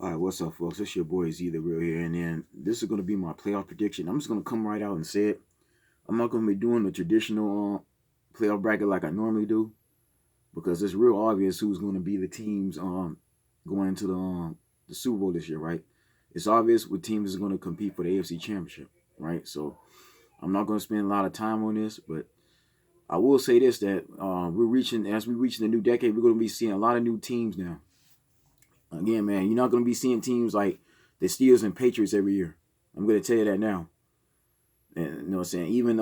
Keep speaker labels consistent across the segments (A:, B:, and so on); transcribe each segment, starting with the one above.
A: All right, what's up, folks? It's your boy Z the Real here, and then this is gonna be my playoff prediction. I'm just gonna come right out and say it. I'm not gonna be doing the traditional playoff bracket like I normally do because it's real obvious who's gonna be the teams going into the Super Bowl this year, right? It's obvious what teams is gonna compete for the AFC Championship, right? So I'm not gonna spend a lot of time on this, but I will say this that as we reach the new decade, we're gonna be seeing a lot of new teams now. Again, man, you're not going to be seeing teams like the Steelers and Patriots every year. I'm going to tell you that now. And you know what I'm saying? Even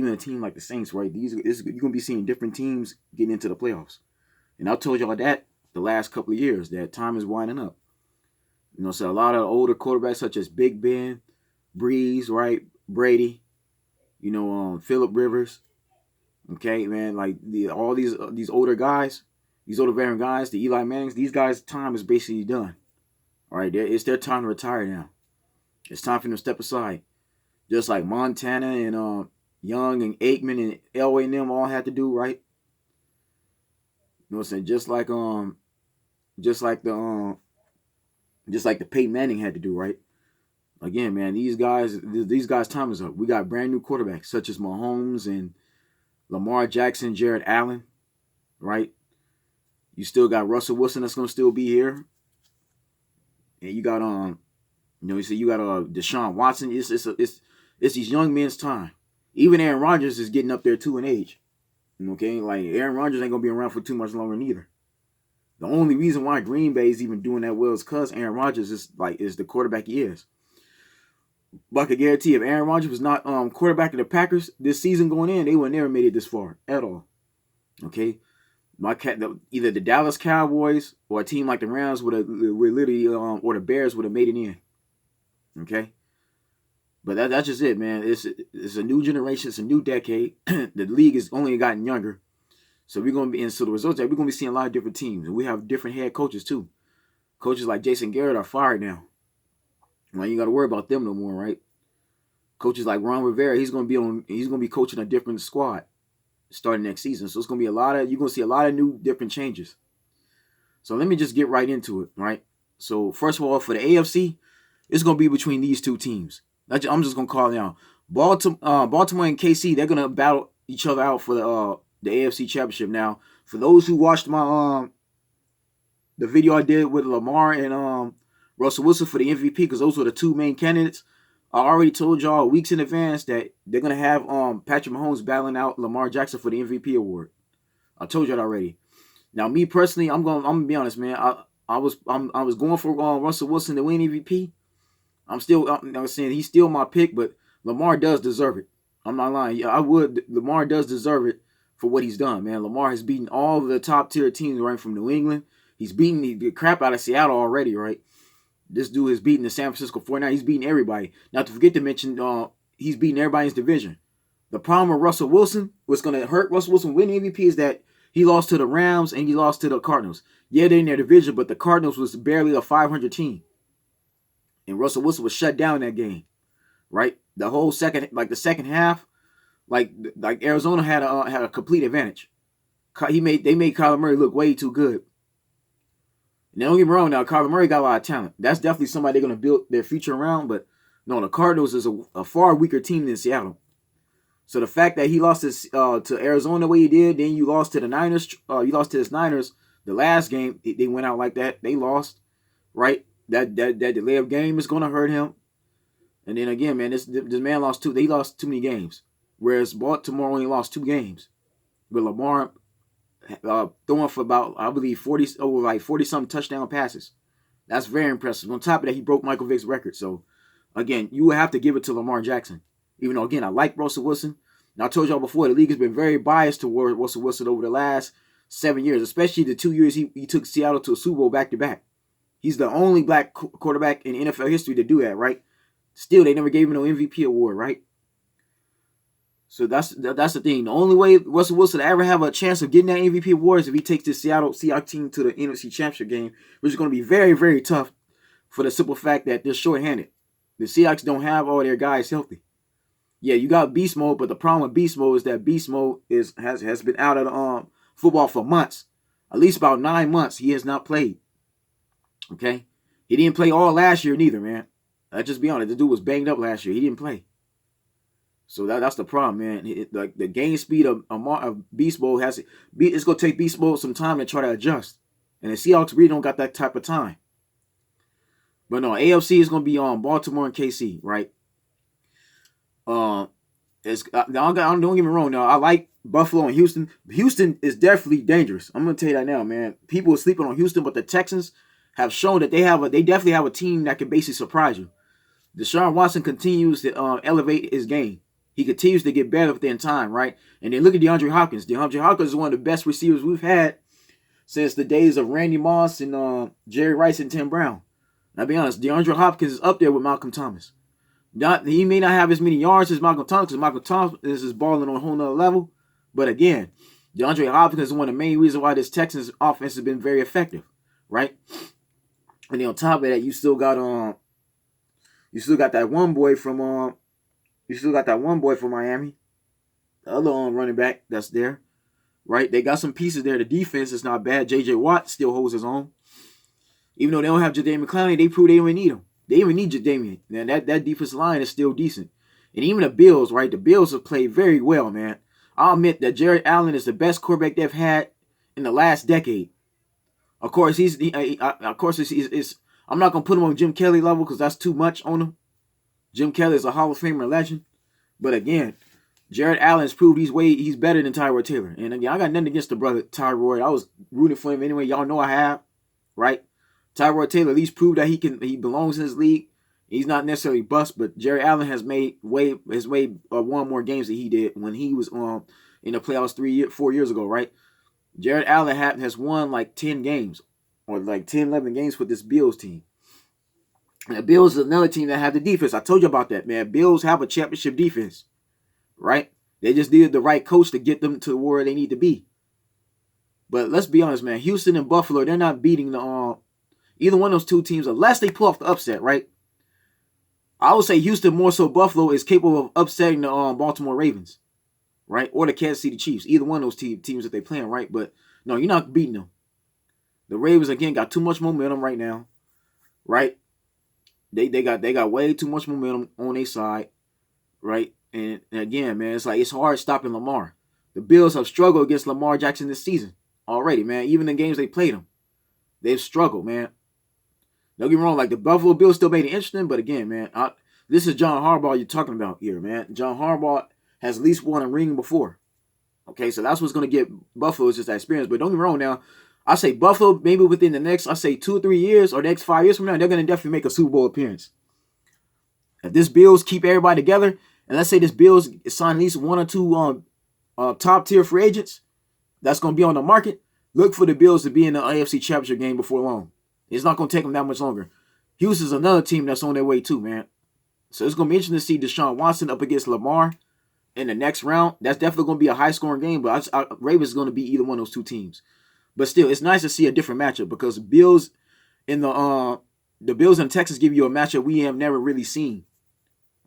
A: a team like the Saints, right? You're going to be seeing different teams getting into the playoffs. And I told y'all that the last couple of years that time is winding up. So a lot of older quarterbacks such as Big Ben, Breeze, right, Brady, Philip Rivers. Okay, man, like all these older guys, these older veteran guys, the Eli Mannings, these guys' time is basically done. All right, it's their time to retire now. It's time for them to step aside. Just like Montana and Young and Aikman and Elway and them all had to do, right? You know what I'm saying? Just like the Peyton Manning had to do, right? Again, man, these guys' time is up. We got brand new quarterbacks such as Mahomes and Lamar Jackson, Jared Allen, right? You still got Russell Wilson that's gonna still be here, and you got you got Deshaun Watson. It's these young men's time. Even Aaron Rodgers is getting up there too in age. Okay, like Aaron Rodgers ain't gonna be around for too much longer neither. The only reason why Green Bay is even doing that well is because Aaron Rodgers is the quarterback he is. But I can guarantee if Aaron Rodgers was not quarterback of the Packers this season going in, they would never made it this far at all. Okay, either the Dallas Cowboys or a team like the Rams would literally or the Bears would have made it in. Okay, but that's just it, man. It's a new generation. It's a new decade. The league has only gotten younger, so we're gonna be and so the results that we're gonna be seeing a lot of different teams, and we have different head coaches too. Coaches like Jason Garrett are fired now. Well, you got to worry about them no more, right? Coaches like Ron Rivera, he's gonna be coaching a different squad starting next season. So it's gonna be you're gonna see a lot of new different changes. So let me just get right into it, right? So first of all, for the AFC, it's gonna be between these two teams. I'm just gonna call it out. Baltimore and KC, they're gonna battle each other out for the AFC Championship. Now, for those who watched my the video I did with Lamar and Russell Wilson for the MVP, because those were the two main candidates, I already told y'all weeks in advance that they're gonna have Patrick Mahomes battling out Lamar Jackson for the MVP award. I told you that already. Now, me personally, I'm gonna be honest, man. I was going for Russell Wilson to win MVP. I'm saying he's still my pick, but Lamar does deserve it. I'm not lying. Yeah, I would. Lamar does deserve it for what he's done, man. Lamar has beaten all of the top tier teams right from New England. He's beaten the crap out of Seattle already, right? This dude has beaten the San Francisco 49ers. He's beaten everybody. Not to forget to mention, he's beaten everybody in his division. The problem with Russell Wilson, what's going to hurt Russell Wilson winning MVP is that he lost to the Rams and he lost to the Cardinals. Yeah, they're in their division, but the Cardinals was barely a 500 team. And Russell Wilson was shut down in that game, right? The whole second half, like Arizona had a complete advantage. They made Kyler Murray look way too good. Now, don't get me wrong. Now, Kyler Murray got a lot of talent. That's definitely somebody they're going to build their future around. But no, the Cardinals is a far weaker team than Seattle. So the fact that he lost to Arizona the way he did, then you lost to the Niners. You lost to the Niners the last game. They went out like that. They lost, right? That delay of game is going to hurt him. And then again, man, this man lost two. They lost too many games, whereas Baltimore only lost 2 games. With Lamar throwing for about, I believe, 40 something touchdown passes. That's very impressive. On top of that, he broke Michael Vick's record. So again, you would have to give it to Lamar Jackson. Even though, again, I like Russell Wilson. And I told y'all before, the league has been very biased toward Russell Wilson over the last 7 years, especially the 2 years he took Seattle to a Super Bowl back-to-back. He's the only black quarterback in NFL history to do that, right? Still, they never gave him no MVP award, right? So that's the thing. The only way Russell Wilson will ever have a chance of getting that MVP award is if he takes the Seattle Seahawks team to the NFC Championship game, which is going to be very, very tough for the simple fact that they're short-handed. The Seahawks don't have all their guys healthy. Yeah, you got beast mode, but the problem with beast mode is that beast mode has been out of football for months. At least about 9 months he has not played. Okay? He didn't play all last year neither, man. Let's just be honest. The dude was banged up last year. He didn't play. So that's the problem, man. Like the game speed of Beast Mode it's gonna take Beast Mode some time to try to adjust. And the Seahawks really don't got that type of time. But no, AFC is gonna be on Baltimore and KC, right? Don't get me wrong. Now I like Buffalo and Houston. Houston is definitely dangerous. I'm gonna tell you that now, man. People are sleeping on Houston, but the Texans have shown that they definitely have a team that can basically surprise you. Deshaun Watson continues to elevate his game. He continues to get better within time, right? And then look at DeAndre Hopkins. DeAndre Hopkins is one of the best receivers we've had since the days of Randy Moss and Jerry Rice and Tim Brown. I'll be honest, DeAndre Hopkins is up there with Malcolm Thomas. He may not have as many yards as Malcolm Thomas because Malcolm Thomas is balling on a whole nother level. But again, DeAndre Hopkins is one of the main reasons why this Texans offense has been very effective, right? And then on top of that, you still got that one boy from Miami, the other running back that's there, right? They got some pieces there. The defense is not bad. J.J. Watt still holds his own. Even though they don't have Jadeveon Clowney, they prove they don't even need him. They even need Jadeveon. Man, that defensive line is still decent. And even the Bills, right? The Bills have played very well, man. I'll admit that Jared Allen is the best quarterback they've had in the last decade. Of course, I'm not gonna put him on Jim Kelly level because that's too much on him. Jim Kelly is a Hall of Famer legend. But again, Jared Allen's proved he's better than Tyrod Taylor. And again, I got nothing against the brother Tyrod. I was rooting for him anyway. Y'all know I have, right? Tyrod Taylor at least proved that he belongs in this league. He's not necessarily bust, but Jared Allen has won more games than he did when he was in the playoffs 4 years ago, right? Jared Allen has won like 10 games or like 10, 11 games with this Bills team. And the Bills is another team that have the defense. I told you about that, man. Bills have a championship defense, right? They just needed the right coach to get them to where they need to be. But let's be honest, man. Houston and Buffalo, they're not beating either one of those two teams unless they pull off the upset, right? I would say Houston more so Buffalo is capable of upsetting the Baltimore Ravens, right? Or the Kansas City Chiefs. Either one of those teams that they playing, right? But no, you're not beating them. The Ravens, again, got too much momentum right now, right? They got way too much momentum on their side, right? And again, man, it's hard stopping Lamar. The Bills have struggled against Lamar Jackson this season already, man. Even in games they played him, they've struggled, man. Don't get me wrong, like the Buffalo Bills still made it interesting, but again, man, this is John Harbaugh you're talking about here, man. John Harbaugh has at least won a ring before. Okay, so that's what's going to get Buffalo is just that experience. But don't get me wrong now, I say Buffalo, maybe within the next, 2 or 3 years or the next 5 years from now, they're going to definitely make a Super Bowl appearance. If this Bills keep everybody together, and let's say this Bills sign at least 1 or 2 top tier free agents that's going to be on the market, look for the Bills to be in the AFC Championship game before long. It's not going to take them that much longer. Houston's another team that's on their way too, man. So it's going to be interesting to see Deshaun Watson up against Lamar in the next round. That's definitely going to be a high-scoring game, but Ravens is going to be either one of those two teams. But still, it's nice to see a different matchup because Bills and the Bills and Texas give you a matchup we have never really seen.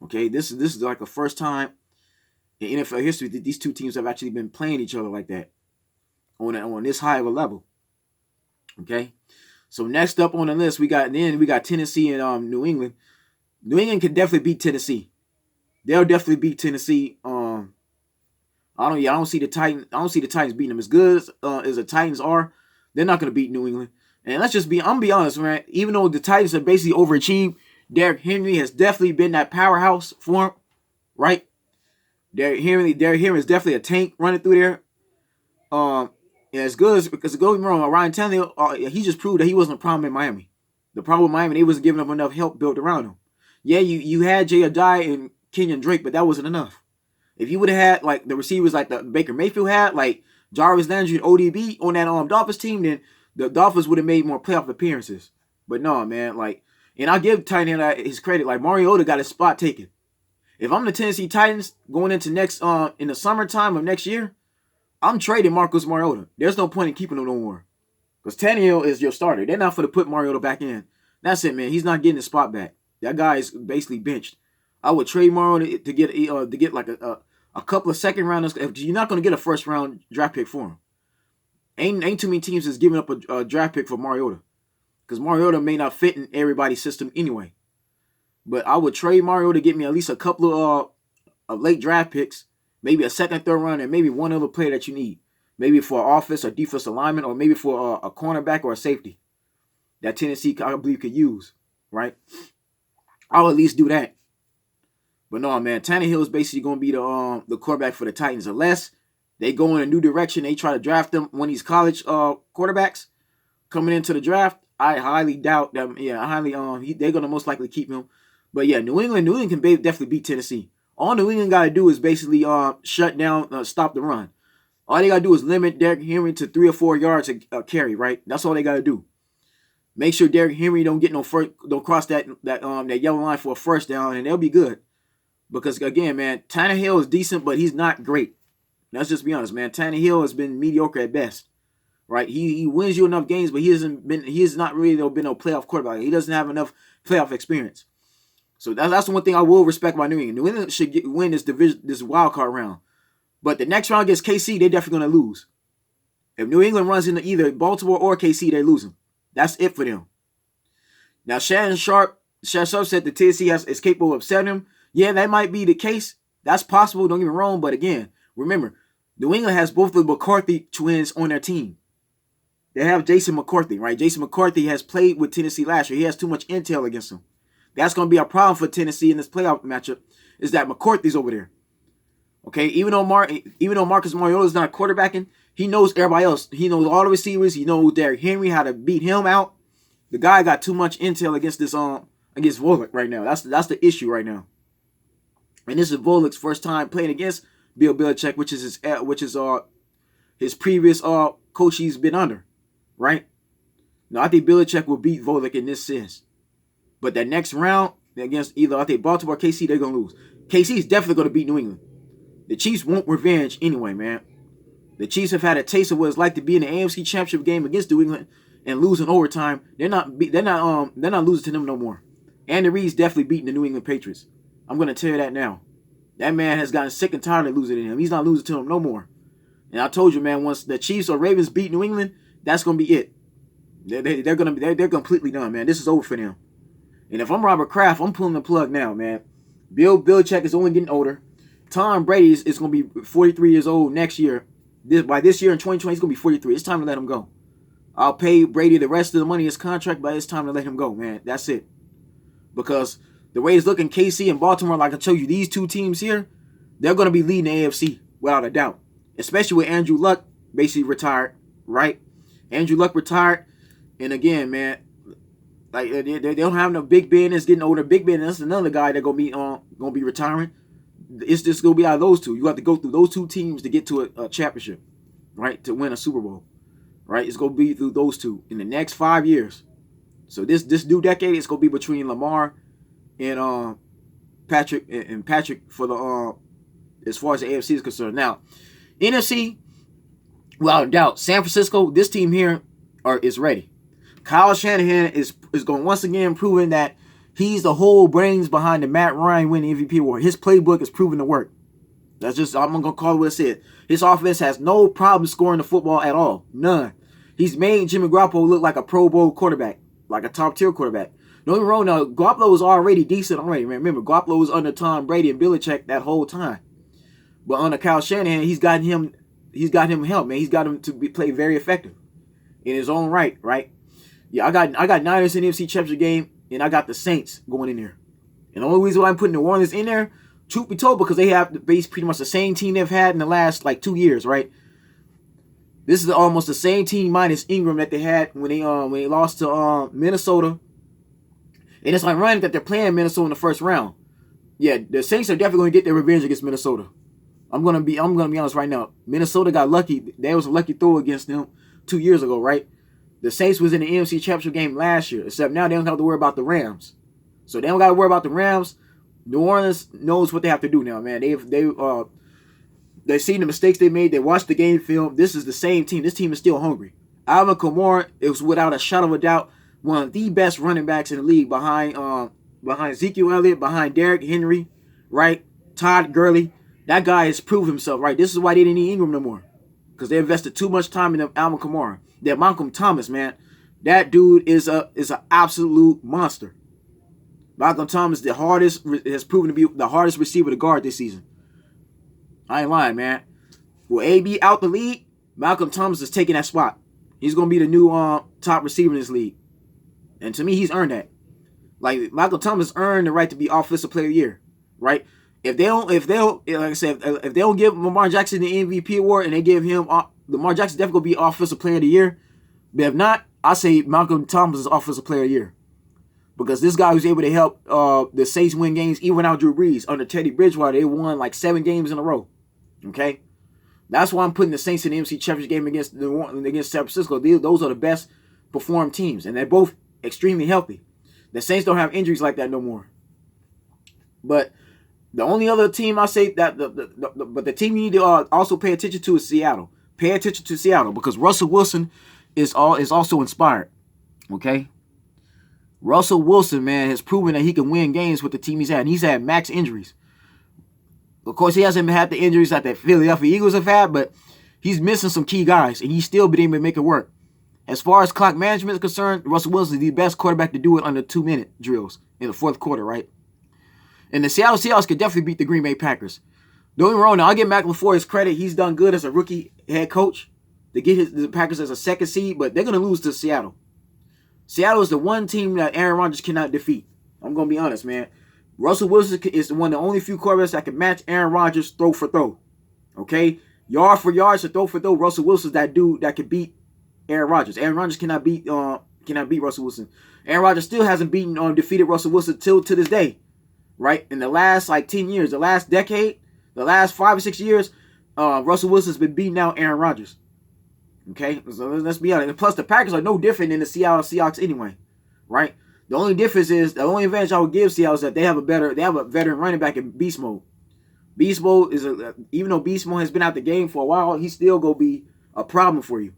A: Okay, this is like the first time in NFL history that these two teams have actually been playing each other like that on this high of a level. Okay, so next up on the list we got Tennessee and New England. New England can definitely beat Tennessee. They'll definitely beat Tennessee. I don't see the Titans. I don't see the Titans beating them as good as the Titans are. They're not going to beat New England. And I'm gonna be honest, man. Even though the Titans have basically overachieved, Derrick Henry has definitely been that powerhouse for him, right? Derrick Henry is definitely a tank running through there. And as good as because don't get me wrong, Ryan Tannehill, he just proved that he wasn't a problem in Miami. The problem with Miami, they wasn't giving up enough help built around him. Yeah, you had Jay Ajayi and Kenyon Drake, but that wasn't enough. If you would have had like the receivers like the Baker Mayfield had, like Jarvis Landry and ODB on that Dolphins team, then the Dolphins would have made more playoff appearances. But no, man, and I'll give Titan his credit. Like Mariota got his spot taken. If I'm the Tennessee Titans going into next in the summertime of next year, I'm trading Marcus Mariota. There's no point in keeping him no more. Because Tannehill is your starter. They're not going to put Mariota back in. That's it, man. He's not getting his spot back. That guy is basically benched. I would trade Mariota to get like a couple of second rounders. You're not going to get a first round draft pick for him. Ain't too many teams that's giving up a draft pick for Mariota. because Mariota may not fit in everybody's system anyway. But I would trade Mariota to get me at least a couple of late draft picks, maybe a second, third round, and maybe one other player that you need. Maybe for offense or defensive alignment, or maybe for a cornerback or a safety that Tennessee, I believe, could use, right? I'll at least do that. But no, man, Tannehill is basically going to be the quarterback for the Titans. Unless they go in a new direction, they try to draft them when these college quarterbacks coming into the draft. I highly doubt them. Yeah, they're going to most likely keep him. But yeah, New England can definitely beat Tennessee. All New England got to do is basically shut down, stop the run. All they got to do is limit Derrick Henry to 3 or 4 yards a carry, right? That's all they got to do. Make sure Derrick Henry don't cross that yellow line for a first down, and they'll be good. Because again, man, Tannehill is decent, but he's not great. Let's just be honest, man. Tannehill has been mediocre at best, right? He wins you enough games, but he has not really been a playoff quarterback. He doesn't have enough playoff experience. So that's the one thing I will respect about New England. New England should win this wild card round. But the next round against KC, they're definitely going to lose. If New England runs into either Baltimore or KC, they're losing. That's it for them. Now, Shannon Sharp said that Tennessee is capable of upsetting him. Yeah, that might be the case. That's possible. Don't get me wrong. But again, remember, New England has both the McCarthy twins on their team. They have Jason McCarthy, right? Jason McCarthy has played with Tennessee last year. He has too much intel against him. That's going to be a problem for Tennessee in this playoff matchup, is that McCarthy's over there. Okay, even though Marcus Mariota is not quarterbacking, he knows everybody else. He knows all the receivers. He knows Derrick Henry, how to beat him out. The guy got too much intel against against Volek right now. That's the issue right now. And this is Volek's first time playing against Bill Belichick, which is his previous coach he's been under, right? Now I think Belichick will beat Volek in this sense. But that next round against either I think Baltimore or KC, they're gonna lose. KC is definitely gonna beat New England. The Chiefs want revenge anyway, man. The Chiefs have had a taste of what it's like to be in the AFC Championship game against New England and losing overtime. They're not losing to them no more. Andy Reid's definitely beating the New England Patriots. I'm gonna tell you that now. That man has gotten sick and tired of losing to him. He's not losing to them no more. And I told you, man, once the Chiefs or Ravens beat New England, that's gonna be it. They're completely done, man. This is over for them. And if I'm Robert Kraft, I'm pulling the plug now, man. Bill Belichick is only getting older. Tom Brady is going to be 43 years old next year. By this year in 2020, he's going to be 43. It's time to let him go. I'll pay Brady the rest of the money in his contract, but it's time to let him go, man. That's it. Because the way it's looking, KC and Baltimore, like I told you, these two teams here, they're going to be leading the AFC without a doubt. Especially with Andrew Luck basically retired, right? Andrew Luck retired. And again, man, like they don't have no Big Ben that's getting older. Big Ben, that's another guy that's gonna be retiring. It's just gonna be out of those two. You have to go through those two teams to get to a championship, right? To win a Super Bowl, right? It's gonna be through those two in the next 5 years. So this new decade, it's gonna be between Lamar and Patrick for the as far as the AFC is concerned. Now, NFC, without a doubt, San Francisco. This team here is ready. Kyle Shanahan is going once again proving that he's the whole brains behind the Matt Ryan winning MVP award. His playbook is proving to work. I'm going to call it what it said. His offense has no problem scoring the football at all. None. He's made Jimmy Garoppolo look like a Pro Bowl quarterback, like a top-tier quarterback. Don't get me wrong, now, Garoppolo was already decent already. Remember, Garoppolo was under Tom Brady and Belichick that whole time. But under Kyle Shanahan, he's got him help, man. He's got him to play very effective in his own right, right? Yeah, I got Niners in the NFC Championship game, and I got the Saints going in there. And the only reason why I'm putting the New Orleans in there, truth be told, because they have pretty much the same team they've had in the last 2 years, right? This is almost the same team minus Ingram that they had when they lost to Minnesota. And it's ironic that they're playing Minnesota in the first round. Yeah, the Saints are definitely going to get their revenge against Minnesota. I'm gonna be honest right now. Minnesota got lucky. There was a lucky throw against them 2 years ago, right? The Saints was in the NFC Championship game last year, except now they don't have to worry about the Rams. So they don't got to worry about the Rams. New Orleans knows what they have to do now, man. They've seen the mistakes they made. They watched the game film. This is the same team. This team is still hungry. Alvin Kamara is without a shadow of a doubt one of the best running backs in the league behind Ezekiel Elliott, behind Derrick Henry, right? Todd Gurley. That guy has proved himself, right? This is why they didn't need Ingram no more, because they invested too much time in Alvin Kamara. That Malcolm Thomas, man, That dude is an absolute monster. Malcolm Thomas, has proven to be the hardest receiver to guard this season. I ain't lying, man. With AB out the league, Malcolm Thomas is taking that spot. He's gonna be the new top receiver in this league, and to me, he's earned that. Like Malcolm Thomas earned the right to be Offensive Player of the Year, right? If they don't, like I said, if they don't give Lamar Jackson the MVP award and they give him, Lamar Jackson definitely gonna be Offensive Player of the Year. But if not, I say Malcolm Thomas is Offensive Player of the Year because this guy was able to help the Saints win games even without Drew Brees. Under Teddy Bridgewater, they won like 7 games in a row. Okay, that's why I'm putting the Saints in the NFC Championship game against San Francisco. Those are the best performed teams, and they're both extremely healthy. The Saints don't have injuries like that no more. But the only other team I say that but the team you need to also pay attention to is Seattle. Pay attention to Seattle because Russell Wilson is also inspired. Okay, Russell Wilson, man, has proven that he can win games with the team he's had. And he's had max injuries. Of course, he hasn't had the injuries that the Philadelphia Eagles have had, but he's missing some key guys, and he's still been able to make it work. As far as clock management is concerned, Russell Wilson is the best quarterback to do it under 2-minute drills in the fourth quarter, right? And the Seattle Seahawks could definitely beat the Green Bay Packers. Don't get me wrong, now I'll give Mac LaFleur his credit. He's done good as a rookie head coach to get the Packers as a second seed, but they're going to lose to Seattle. Seattle is the one team that Aaron Rodgers cannot defeat. I'm going to be honest, man. Russell Wilson is one of the only few quarterbacks that can match Aaron Rodgers throw for throw. Okay? Yard for yard, so throw for throw. Russell Wilson's that dude that can beat Aaron Rodgers. Aaron Rodgers cannot beat Russell Wilson. Aaron Rodgers still hasn't defeated Russell Wilson till to this day. Right? In the last 10 years, the last decade, the last 5 or 6 years, Russell Wilson's been beating out Aaron Rodgers. Okay? So let's be honest. And plus, the Packers are no different than the Seattle Seahawks anyway. Right? The only difference is, the only advantage I would give Seattle is that they have a veteran running back in beast mode. Beast mode is even though beast mode has been out the game for a while, he's still gonna be a problem for you.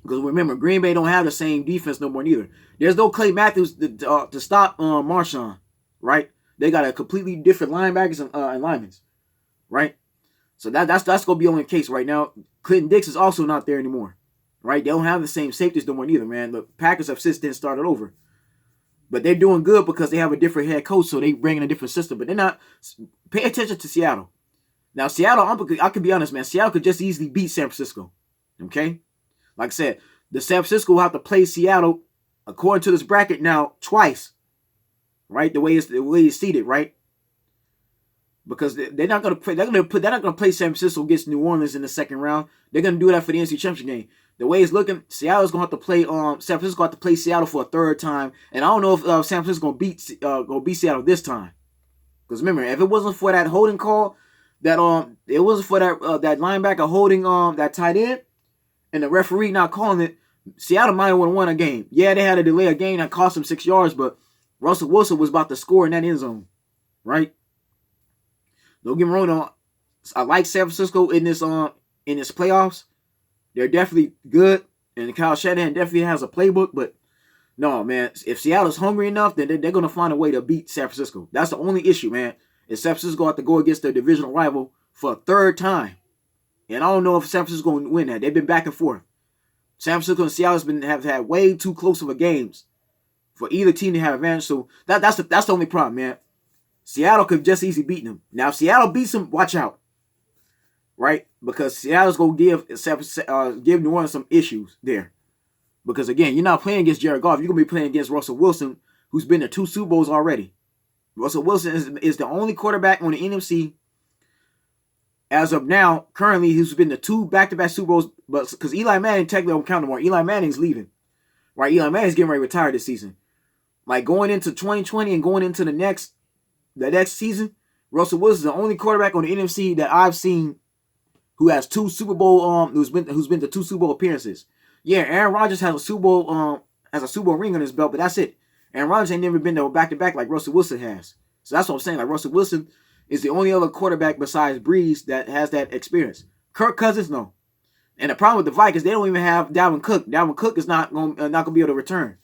A: Because remember, Green Bay don't have the same defense no more neither. There's no Clay Matthews to stop Marshawn, right? They got a completely different linebackers and linemen, right? So that's gonna be only the case right now. Clinton Dix is also not there anymore, right? They don't have the same safeties no more neither, man. The Packers have since then started over. But they're doing good because they have a different head coach, so they bring in a different system. But they're not. Pay attention to Seattle. Now, Seattle, I can be honest, man. Seattle could just easily beat San Francisco. Okay? Like I said, the San Francisco will have to play Seattle, according to this bracket now, twice. Right? The way it's seated, right? Because they're not gonna play. They're not gonna play San Francisco against New Orleans in the second round. They're gonna do that for the NFC Championship game. The way it's looking, Seattle's gonna have to play. San Francisco have to play Seattle for a third time, and I don't know if San Francisco gonna beat Seattle this time. Because remember, if it wasn't for that holding call, that it wasn't for that linebacker holding that tight end, and the referee not calling it, Seattle might have won a game. Yeah, they had to delay a game that cost them 6 yards, but Russell Wilson was about to score in that end zone, right? Don't get me wrong, I like San Francisco in this playoffs. They're definitely good, and Kyle Shanahan definitely has a playbook, but no, man, if Seattle's hungry enough, then they're going to find a way to beat San Francisco. That's the only issue, man, is San Francisco have to go against their divisional rival for a third time. And I don't know if San Francisco is going to win that. They've been back and forth. San Francisco and Seattle have had way too close of a games for either team to have advantage, so that's the only problem, man. Seattle could just easily beat them. Now, if Seattle beats them, watch out. Right? Because Seattle's going to give New Orleans some issues there. Because, again, you're not playing against Jared Goff. You're going to be playing against Russell Wilson, who's been to 2 Super Bowls already. Russell Wilson is the only quarterback on the NFC as of now, currently, who's been to 2 back-to-back Super Bowls. But because Eli Manning technically don't count no more. Eli Manning's leaving. Right? Eli Manning's getting ready to retire this season. Like, going into 2020 and going into the next season, Russell Wilson is the only quarterback on the NFC that I've seen who has 2 Super Bowl who's been to 2 Super Bowl appearances. Yeah, Aaron Rodgers has a Super Bowl ring on his belt, but that's it. Aaron Rodgers ain't never been to back-to-back like Russell Wilson has. So that's what I'm saying. Like, Russell Wilson is the only other quarterback besides Breeze that has that experience. Kirk Cousins, no. And the problem with the Vikings, they don't even have Dalvin Cook. Dalvin Cook is not going to be able to return.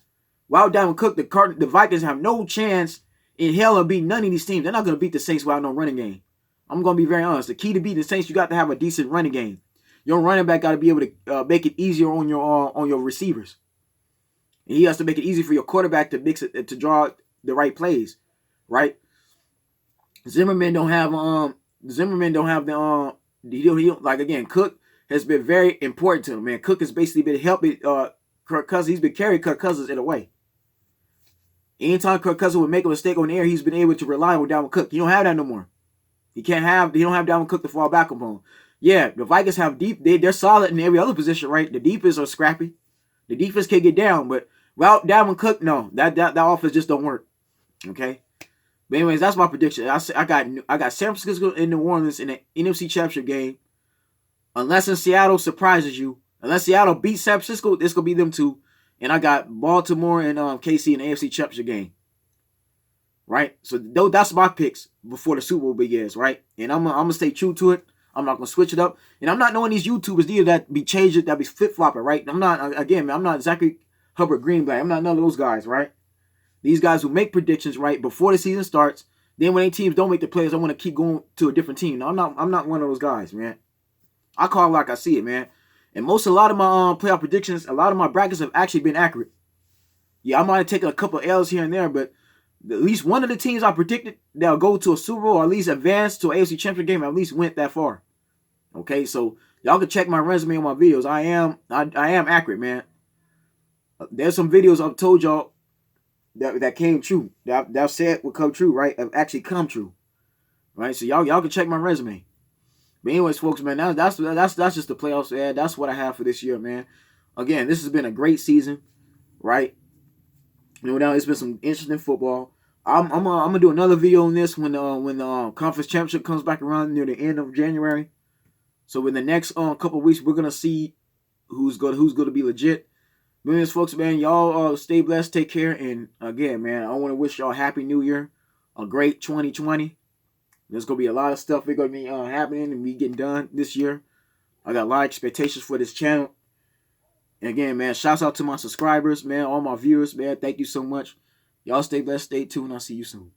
A: Without Dalvin Cook, the Vikings have no chance in hell of beating none of these teams. They're not going to beat the Saints without no running game. I'm going to be very honest. The key to beating the Saints, you got to have a decent running game. Your running back got to be able to make it easier on your receivers. And he has to make it easy for your quarterback to mix it, to draw the right plays, right? Zimmerman don't have the he like, again, Cook has been very important to him, man. Cook has basically been helping Kirk Cousins. He's been carrying Kirk Cousins in a way. Anytime Kirk Cousins would make a mistake on the air, he's been able to rely on Dalvin Cook. He don't have that no more. He don't have Dalvin Cook to fall back upon. Yeah, the Vikings have deep. They're solid in every other position, right? The defense are scrappy. The defense can get down, but without Dalvin Cook, no, that offense just don't work. Okay. But anyways, that's my prediction. I got San Francisco and New Orleans in the NFC Championship game. Unless in Seattle surprises you, unless Seattle beats San Francisco, this gonna be them two. And I got Baltimore and KC in the AFC Championship game. Right? So that's my picks before the Super Bowl begins, right? And I'm gonna stay true to it. I'm not gonna switch it up. And I'm not knowing these YouTubers either that be changing, that be flip-flopping, right? I'm not Zachary Hubbard Greenblatt. I'm not none of those guys, right? These guys who make predictions, right, before the season starts. Then when any teams don't make the playoffs, I want to keep going to a different team. No, I'm not one of those guys, man. I call it like I see it, man. And a lot of my playoff predictions, a lot of my brackets have actually been accurate. Yeah, I might have taken a couple L's here and there, but at least one of the teams I predicted that'll go to a Super Bowl or at least advance to an AFC Championship game at least went that far. Okay, so y'all can check my resume on my videos. I am accurate, man. There's some videos I've told y'all that came true. That I've said would come true, right? Have actually come true, right? So y'all can check my resume. But anyways, folks, man, that's just the playoffs, man. That's what I have for this year, man. Again, this has been a great season, right? You know, now it's been some interesting football. I'm gonna do another video on this when the conference championship comes back around near the end of January. So in the next couple of weeks, we're gonna see who's gonna be legit. Millions, folks, man, y'all stay blessed, take care, and again, man, I want to wish y'all a happy New Year, a great 2020. There's gonna be a lot of stuff that's gonna be happening and be getting done this year. I got a lot of expectations for this channel. And again, man, shouts out to my subscribers, man, all my viewers, man. Thank you so much. Y'all stay blessed, stay tuned. I'll see you soon.